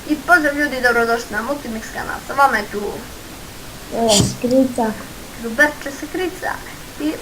I pozdrav ljudi, dobrodošli na Multimix kanal, sa vama je tu Skrica. Ruberče Sakrica i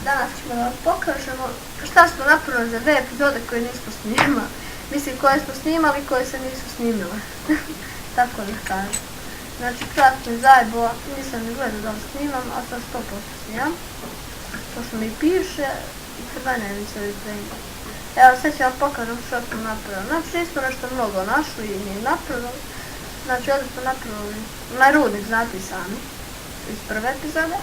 danas ćemo da vam pokažemo šta smo napravili za 2 epizode koje nismo snimali. Mislim koje smo snimali, koje se nisu snimile. Tako da kažem. Znači kratko i zajebova, nisam ni gledao da li snimam, a sad 100% snimam. To što mi piše i crvene mi se vidjenje. Evo sad ću vam pokažem što smo napravili. Znači nismo nešto mnogo našli i nije napravili. Znači ovdje smo napravili na rudnik, znate i sami, iz prve epizode.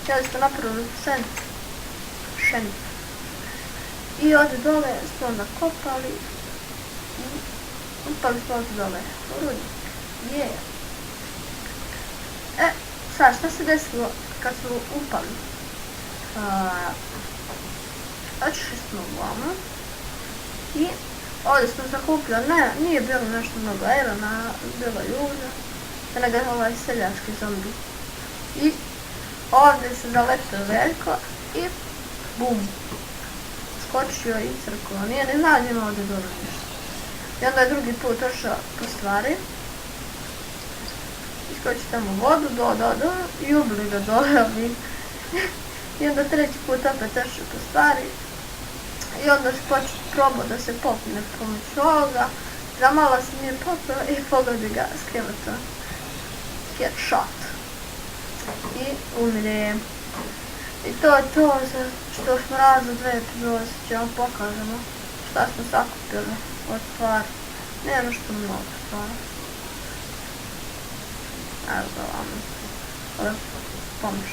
I ovdje smo napravili pšenicu. I ovdje dole smo onda kopali i upali smo ovdje dole u rudnik. Sad šta se desilo kad smo upali? Otišli smo uglavnom i ovdje smo zakupili, nije bilo nešto mnogo aerona, bilo ljuda, nego ovaj seljački zombi. I ovdje se zaletio Veljko i bum, skočio i crkao, nije ni znao da ima ovdje dole nešto. I onda je drugi put ošao po stvari, iskoči tamo u vodu, do, i ubili ga dole ovi. I onda treći put opet ošao po stvari. I onda se probao da se popne pomoć ovoga, za malo se nije popeo i pogodi ga skeleton. Headshot. I umire. I to je to što smo radili 2 epizode, sad ću vam pokažemo šta smo sakupili od stvari. Nije nešto mnogo stvari. Evo ga vam. Ovo je pomoć.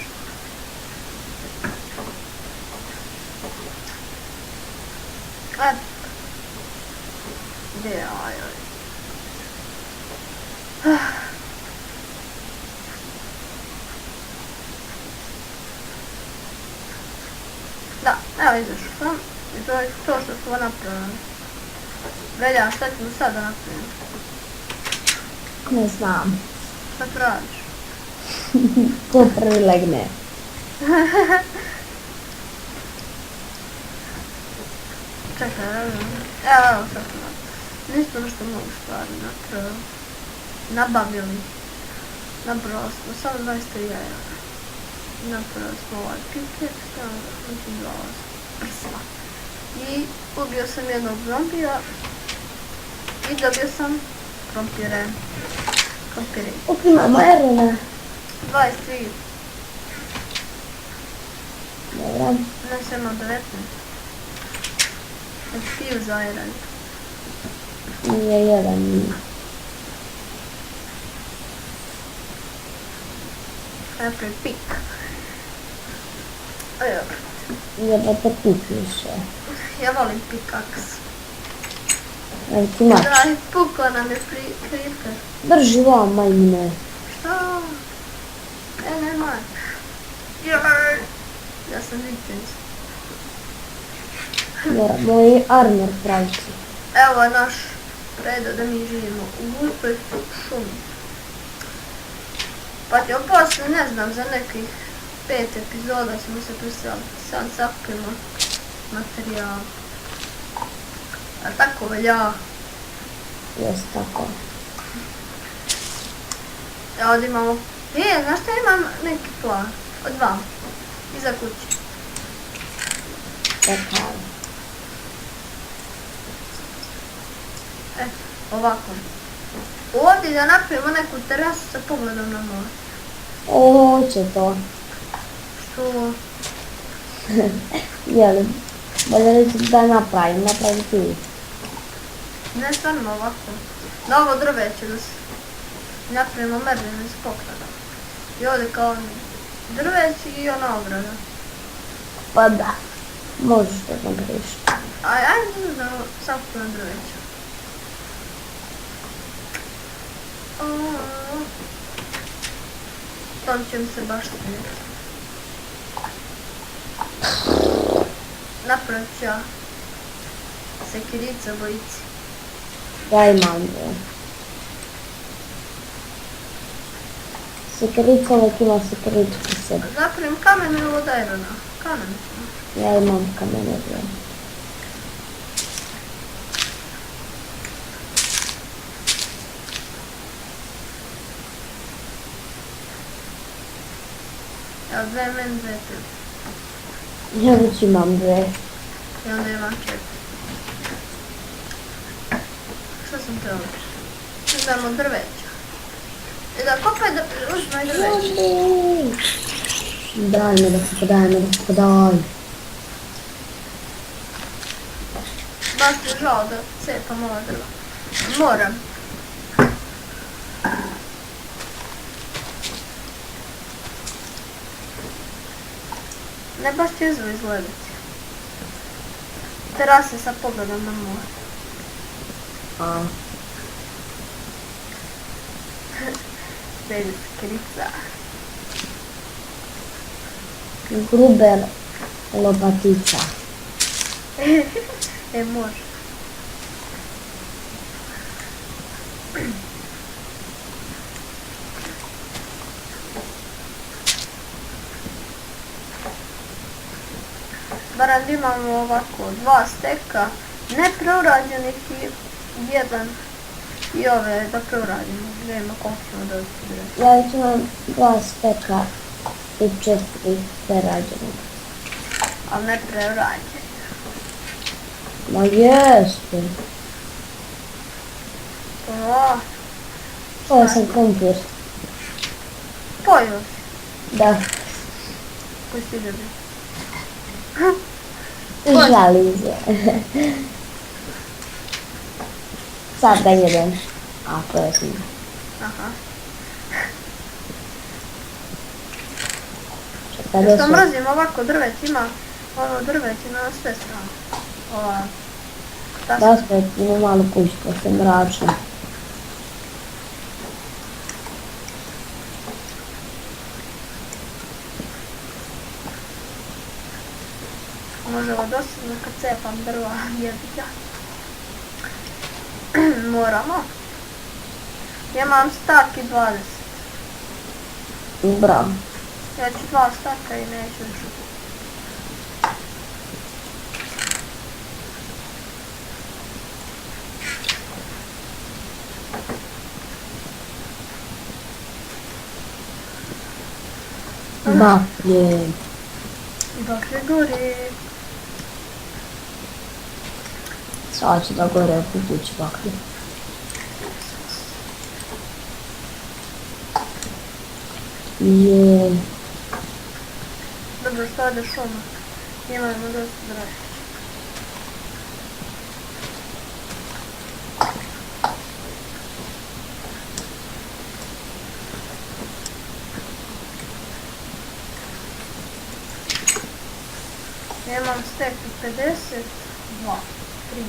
Gdje je Da, evo izašao sam i to je to što smo napravili. Velja, šta ćemo sad da napravimo? Ne znam. Šta ti radiš? Ko prvi legne. Čekaj, evo sad smo napravili. Nismo nešto mnogo stvari napravili. Nabavili. Nabrali smo samo 23 jaja. Napravili smo ovaj piket, mislim 2 prsa. I ubio sam jednog zombija i dobio sam krompire. Koliko imamo aerona? 23. Dobro. Znači imam 19. Piju za jedan. Nije jedan nije. Napravi pik. Jebate pik više. Ja volim pikaks. Evo ti mač. Dragi, pukao nam je creeper. Drži vam, majmune. Šta? Ne mač. Ja sam vikenc. Moj armor pravci. Evo je naš predo da mi živimo u gustoj šumi. Pa ćemo poslije, ne znam, za nekih 5 epizoda ćemo se priseliti. Sad sakupimo materijal. A tako velja. Jes tako. Ja ovdje imamo... znaš šta imam neki plan? Od vam. Iza kuće. Čekaj. Ovako. Ovdje da napravimo neku terasu sa pogledom na more. Hoće to. Što? Jeli, bolje reći da napravim ti. Ne, stvarno ovako. Na ovo drveće da se napravimo merdinu iz poklada. I ovdje kao drveće i ona ograda. Pa da, možeš to napraviš. Ajde da sakupimo drveće. Tom će mi se baš snijeti. Napravit ću ja sekirica bojici. Ja imam. Sekirica uvijek ima sekiricu pri sebi. Napravim kamen ili od aerona. Kamen. Ja imam kamene. Evo, 2 meni, 2 tebi. Ja već imam 2. I onda imam 4. Što sam te ovdje? Uzmemo drveća. I da kopaj da uzmaj drveća. Daj me da podaj. Baš mi je žao da cepam ova drva. Moram. Ne baš čezvo izgledati. Terase sa pogledom na more. A, Skrica. gruber lopatica. Može. Barem imamo ovako 2 steka nepreurađenih i 1 i ove da preuradimo. Vidimo koliko ćemo dobiti. Ja već imam 2 steka i 4 prerađenog. Ali ne preurađeni. Ma jeste. O, Ovo sam krompir. pojeo si. Da, Koji si ljubi? žalize. Sad ga jedem. A, pojeo sam ga. Aha. Čekaj Što da mrzim ovako drveć ima, ono drveć ima na sve strane. Ova, Da spet ima malu kućku, što je mračno. može ovo dosadno kad cepam drva, jebika. Moramo. Ja imam stak i 20. Bravo. Ja ću 2 staka i neću više. Baklje. Bakle gori. Sad ću da gore u kući baklje. Je. Dobro, što odeš ono? Imamo dosta drveća. Ja imam stek u 52, 3,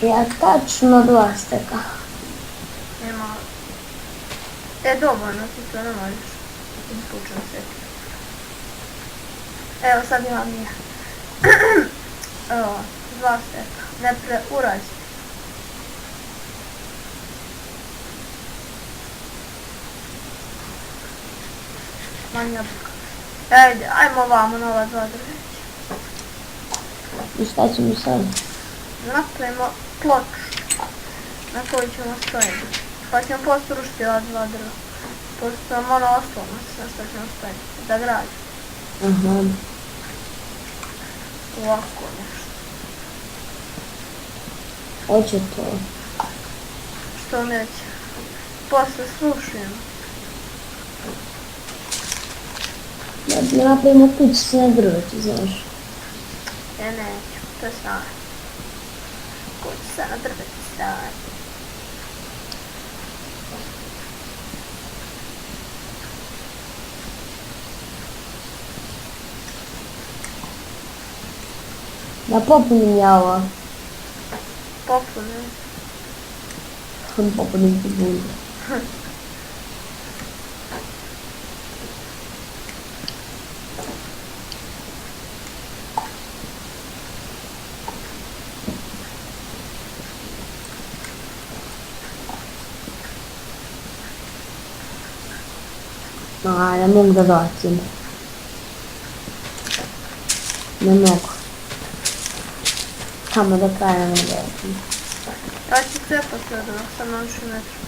4. Ja tačno 2 steka. Nema... dovoljno, ti to ne možeš. Slučajno seti. Evo, sad imam ja. Evo, 2 steka. Ne preurazi. Manja buka. Ajde, ajmo ovamo na ova 2 drveća. I šta ćemo sad? Napravimo ploču na koju ćemo stojiti. Pa ćemo posto rušiti ova 2 drva. Pošto nam ono osnovno sa što ćemo stojiti. Da građe. Aha. Ovako nešto. Hoće to. Što neće. Posle slušujemo. Da napravimo kućice na drveću, znaš. Neću. To je stanje. Kući se na drveću stanje. Da popunim ja ovo. Popunim. Popunim ti budu. A, ne mogu da bacim. Ne mogu. Tamo do kraja ne mogu da bacim. Ja ću cepati dok sam na uši metru.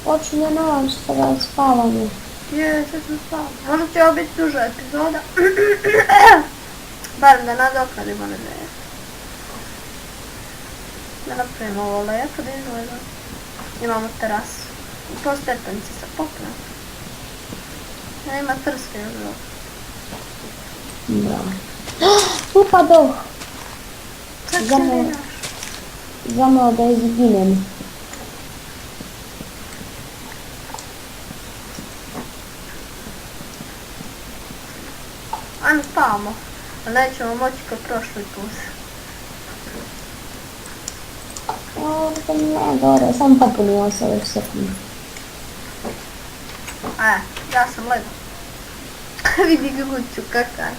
Počinje nam što da spavamo. Sad sam spala. Možda će ovo biti duža epizoda. Barem da nadoknadimo nedelje. Da napravimo ovo lijepo da izgleda. Imamo terasu. I po stepenici sa popnem. Ja ima trske još ovo. Bravo. Upadoh! Čak se Zamalo. vidiš. Zamalo da izginem. Ajmo spavamo. Ali nećemo moći kao prošli put. Ovdje ne, dobro, sam popunila se ovih sekund. Ja sam ledo. Vidi ga kuću, kakaj.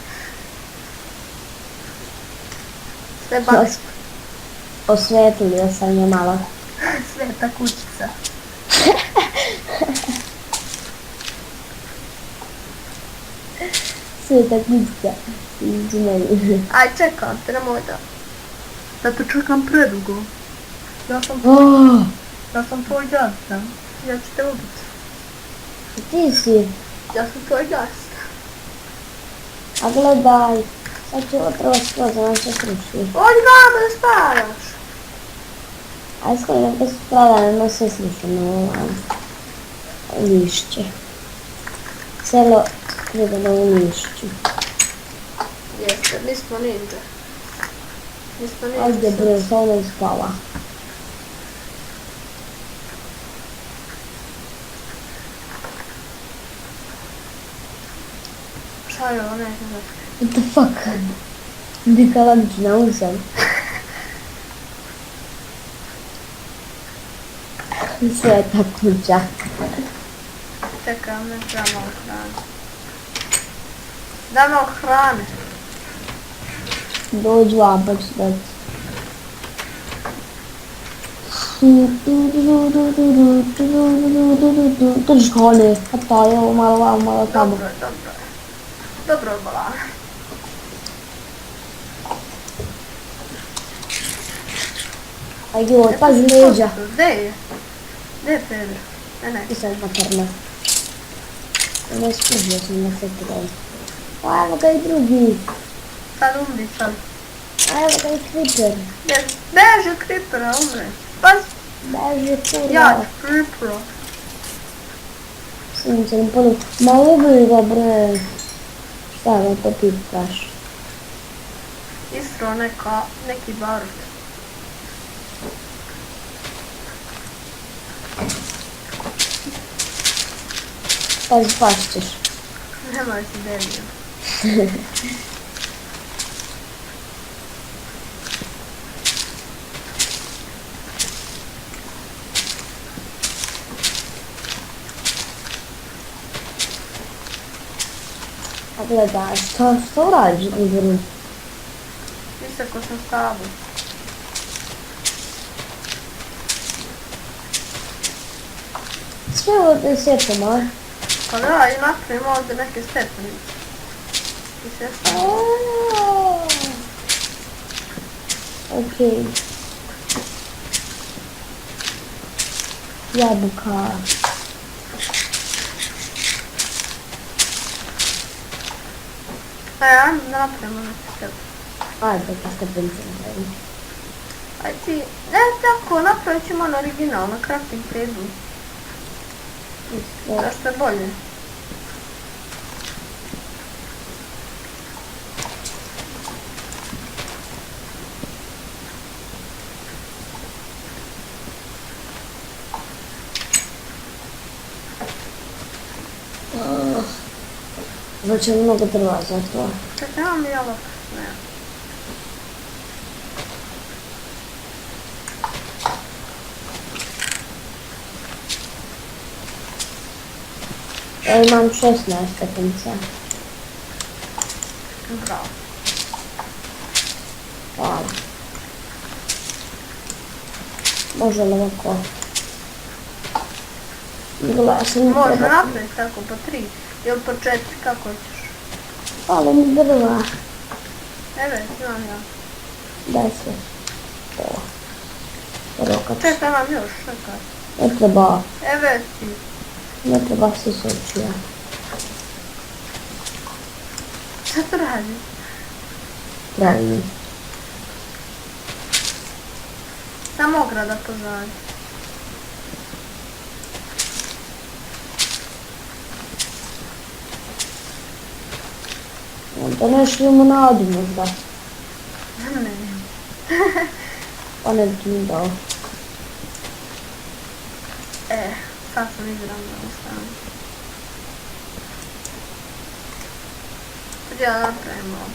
Sve baš Osvetlio sam je malo. sveta kućica. Sveta kućica. Izmeni. Aj, čekam te, nemoj da te čekam predugo. Ja sam tvoj gast, da? Ja ću te ubiti. Ti si. Ja sam tvoj gast. A gledaj. Sad ću ovo prvo skroz da nam se sruši. Odi vamo da spavaš. A skoro da se strada na sve srušeno lišće. Selo treba na lišću. Jeste, mi smo ninja. Ovdje brzo, ona je spala. Šta je ovo, ne znam. What the fuck? Dikalančina uzem. Sveta kuća. Čekam, ne treba malo hrane. Daj malo hrane. Dođu abač da drži kone, a to je ovo malo vamo, malo tamo. Dobro, dobro. Dobro je balana. A joj, pazi leđa. Gdje je? Gdje je Pedro? Ne. I sad materna. Ne skužio sam na sve gledam. A evo ga i drugi. Sad umri sad. A evo ga i Creeper. Beže Creepera, umre. Pas, Beže kurva. ja, Creepera. Sunce polu. Ma ubij ga bre. Šta me to pitaš? Istro neki barut. Pazi, pašćeš. Nemoj se delio. A gledaj, što radiš Igoru? Visoko sam stavu. Sve ovdje sjepom, a? Pa da, i napravimo ovdje neke stepenice. I sve stavimo. Okej. Jabuka. Ajde da napravimo neke stepenice. Ajde, da stepenice napravim. Aj ti, ne tako, napravit ćemo na original, na crafting table. Zašto je bolje? Znači mnogo drva za to. Čekaj, imam i ovo. Ne. Ja imam 16 stepenica. Bravo. Hvala. Može li ovako? Gledaj, sam mi Može treba. napraviti tako po 3 ili po 4, kako hoćeš. Hvala mi drva. Evet, znam ja. Daj sve. O. Rokač. Čekaj, vam još, čekaj. Ne treba. Evet ti. Ne treba se sočija. Šta to radi? Pravi. Samo ograda pozadi. Onda neš limonadu možda. Ne. Pa ne bi ti mi dao. Sad sam izravno stavim. Sad ja napravim ovo.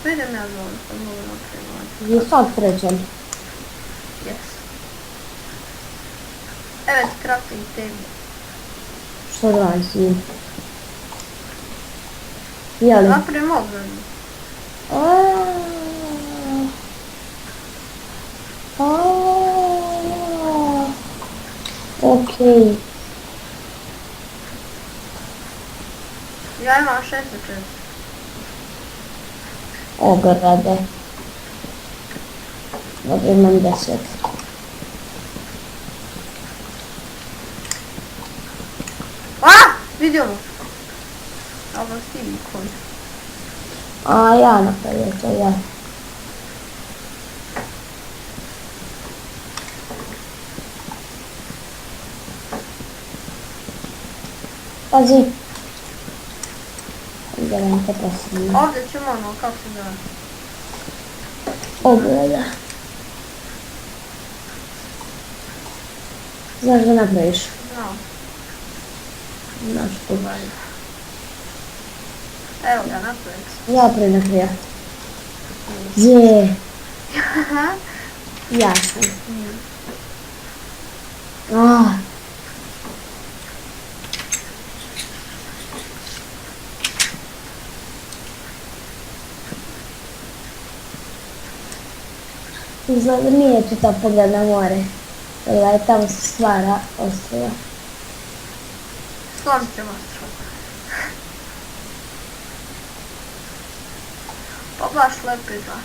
Što idem ja za ovo, sad mogu napravim ovo. Je sad srećan. Yes. Evet, crafting table. Što da radim s njim? Jeli? Napravim ogradu. Okej. Ja imam 6 Ograde. Dobro, imam 10. Vidio mu. Ovo si mi koji. A ja napravio to, ja. Pazi. Da vam to posljedno. Ovdje ćemo ono, kako se zove. Ograda. Znaš da napraviš? No, Znaš tu. evo ga, napravim se. Ja prvi napravio. Je. Ja sam. Izgleda nije tu ta pogled na more. Gledaj, tamo se stvara ostrova. Slomit ćemo ostrov. Pa baš lepo izgleda.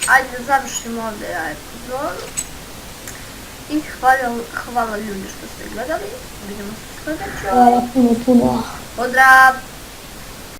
Ajde da završimo ovdje ja epizodu. I hvala ljudi što ste gledali. Vidimo se sljedeće. Hvala puno. Pozdrav!